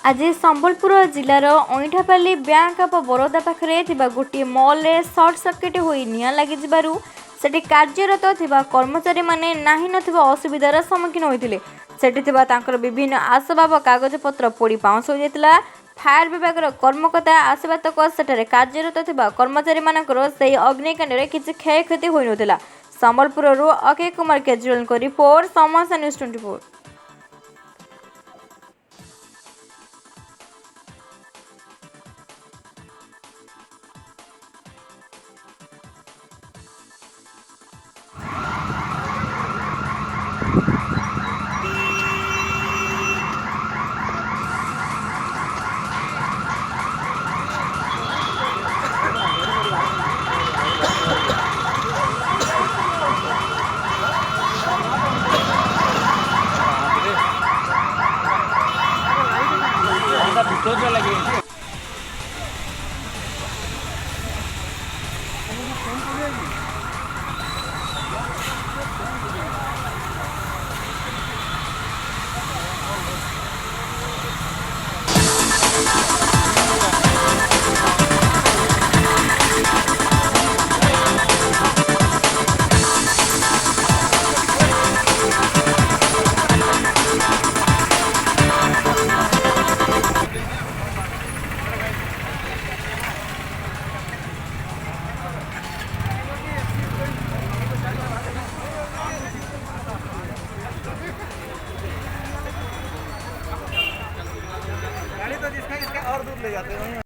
आज Sambalpur जिलार अईठापाली bank of Baroda पाखरे गोटे मॉल रे सर्ट सर्किट होई निआं लागि जिबारु सेठी कार्यरत थिबा कर्मचारी माने नाही नथिबा असुविधार सम्मुखीन होइतिले। सेठी थिबा तांकर विभिन्न आसबाब कागज पत्र पोड़ी पाउंस हो जाइतिला। फायर विभाग कर्मकर्ता आसबा तक सेठारे कार्यरत थिबा कर्मचारी मानकर सेही अग्निकांड रे किछि क्षयक्षति होई नथिला। संबलपुर अक्षय कुमार केजरीवाल को रिपोर्ट, समस्या न्यूज 24। गाड़ी तो जिसका इसका और दूर ले जाते हैं।